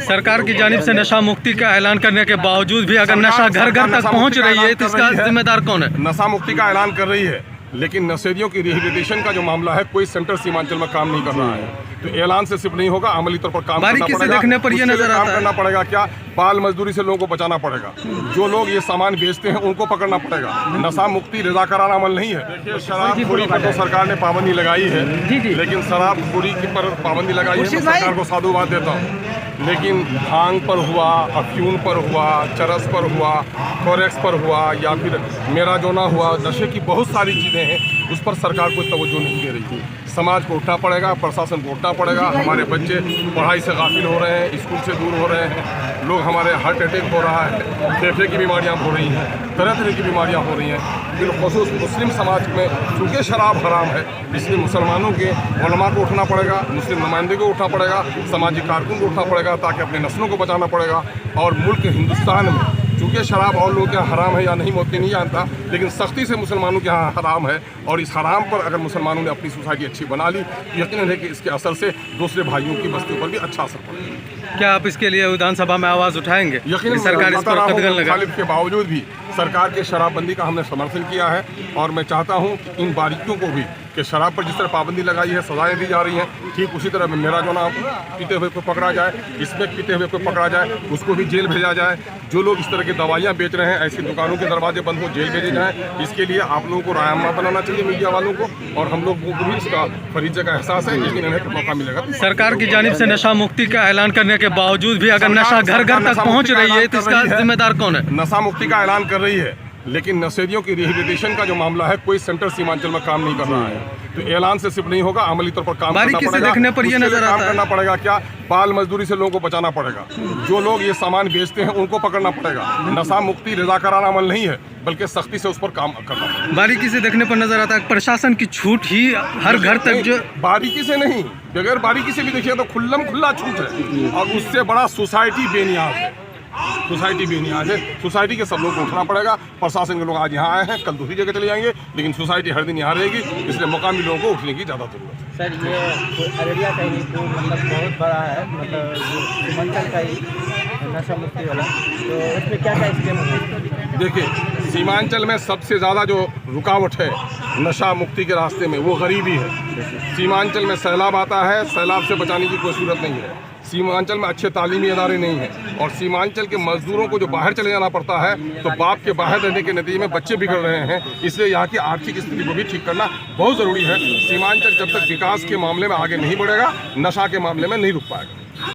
सरकार की जानिब से नशा मुक्ति का ऐलान करने के बावजूद भी अगर नशा घर घर तक पहुंच रही है तो इसका जिम्मेदार कौन है? नशा मुक्ति का ऐलान कर रही है, लेकिन नशेड़ियों की रिहेबिलिटेशन का जो मामला है, कोई सेंटर सीमांचल में काम नहीं कर रहा है। तो ऐलान से सिर्फ नहीं होगा, अमली तौर पर काम करना पड़ेगा। देखने पर ये नजर आता है करना पड़ेगा क्या, बाल मजदूरी से लोगों को बचाना पड़ेगा। जो लोग ये सामान बेचते हैं उनको पकड़ना पड़ेगा। नशा मुक्ति रज़ाकाराना अमल नहीं है। देखिए, शराबखोरी पर तो सरकार ने पाबंदी लगाई है, लेकिन शराबखोरी पर पाबंदी लगाई है तो सरकार को साधुवाद देता हूँ। लेकिन भांग पर हुआ, अफ्यून पर हुआ, चरस पर हुआ, फॉरेक्स पर हुआ, या फिर मेराजोना हुआ, नशे की बहुत सारी चीज़ें हैं, उस पर सरकार कोई तवज्जो नहीं दे रही है। समाज को उठना पड़ेगा, प्रशासन को उठना पड़ेगा। हमारे बच्चे पढ़ाई से गाफिल हो रहे हैं, स्कूल से दूर हो रहे हैं, लोग हमारे हार्ट अटैक हो रहा है, फेफड़े की बीमारियां हो रही हैं, तरह तरह की बीमारियां हो रही हैं। बिलखुसूस मुस्लिम समाज में चूँकि शराब हराम है, इसलिए मुसलमानों के उलमा को उठना पड़ेगा, मुस्लिम नुमाइंदे को उठना पड़ेगा, समाजी कारकुन को उठना पड़ेगा, ताकि अपने नस्लों को बचाना पड़ेगा। और मुल्क हिंदुस्तान में चूँकि शराब और लोगों के यहाँ हराम है या नहीं मोती नहीं जानता, लेकिन सख्ती से मुसलमानों के यहाँ हराम है। और इस हराम पर अगर मुसलमानों ने अपनी सोसाइटी अच्छी बना ली, यकीनन है कि इसके असर से दूसरे भाइयों की बस्तियों पर भी अच्छा असर पड़ेगा। क्या आप इसके लिए विधानसभा में आवाज़ उठाएंगे? यकीनन सरकार इस पर कदम लगा के बावजूद भी सरकार के शराबबंदी का हमने समर्थन किया है। और मैं चाहता हूँ कि इन बारीकियों को भी, कि शराब पर जिस तरह पाबंदी लगाई है, सजाएं दी जा रही हैं, ठीक उसी तरह मेराजोना पीते हुए को पकड़ा जाए, इसमें पीते हुए को पकड़ा जाए, उसको भी जेल भेजा जाए। जो लोग इस तरह की दवाइयाँ बेच रहे हैं, ऐसी दुकानों के दरवाजे बंद हो, जेल भेजे जाएँ। इसके लिए आप लोगों को रायमा बनाना चाहिए, मीडिया वालों को, और हम लोगों को भी इसका फरीजे का एहसास है, लेकिन इन्हें मौका मिलेगा। सरकार की जानिब से नशा मुक्ति का ऐलान करने के बावजूद भी अगर नशा घर घर तक पहुँच रही है तो इसका जिम्मेदार कौन है? नशा मुक्ति का ऐलान कर रही है, लेकिन नशेड़ियों की रिहेबिलिटेशन का जो मामला है, कोई सेंटर सीमांचल में काम नहीं कर रहा है। तो ऐलान से सिर्फ नहीं होगा, अमली तौर पर काम करना पड़ेगा। देखने पर ये नजर आता है करना पड़ेगा क्या, बाल मजदूरी से लोगों को बचाना पड़ेगा। जो लोग ये सामान बेचते हैं उनको पकड़ना पड़ेगा। नशा मुक्ति रज़ाकाराना अमल नहीं है, बल्कि सख्ती से उस पर काम करना पड़ेगा। बारीकी से देखने पर नजर आता है प्रशासन की छूट ही हर घर तक, जो बारीकी से नहीं, बगैर बारीकी से भी देखिए तो खुल्ला छूट है। और उससे बड़ा सोसाइटी बेनियाज है। सोसाइटी बेनियाज है। सोसाइटी के सब लोग को उठना पड़ेगा। प्रशासन के लोग आज यहाँ आए हैं, कल दूसरी जगह चले जाएंगे, लेकिन सोसाइटी हर दिन यहाँ रहेगी। इसलिए मुकामी लोगों को उठने की ज़्यादा जरूरत है। सर, ये अररिया का ही तो मतलब बहुत बड़ा है, मतलब सीमांचल का ही नशा मुक्ति वाला, तो इसमें क्या क्या स्कीम है? देखिए, सीमांचल में सबसे ज़्यादा जो रुकावट है नशा मुक्ति के रास्ते में, वो गरीबी है। सीमांचल में सैलाब आता है, सैलाब से बचाने की कोई सूरत नहीं है। सीमांचल में अच्छे तालीमी इदारे नहीं हैं, और सीमांचल के मजदूरों को जो बाहर चले जाना पड़ता है, तो बाप के बाहर रहने के नतीजे में बच्चे बिगड़ रहे हैं। इसलिए यहाँ की आर्थिक स्थिति को भी ठीक करना बहुत ज़रूरी है। सीमांचल जब तक विकास के मामले में आगे नहीं बढ़ेगा, नशा के मामले में नहीं रुक पाएगा।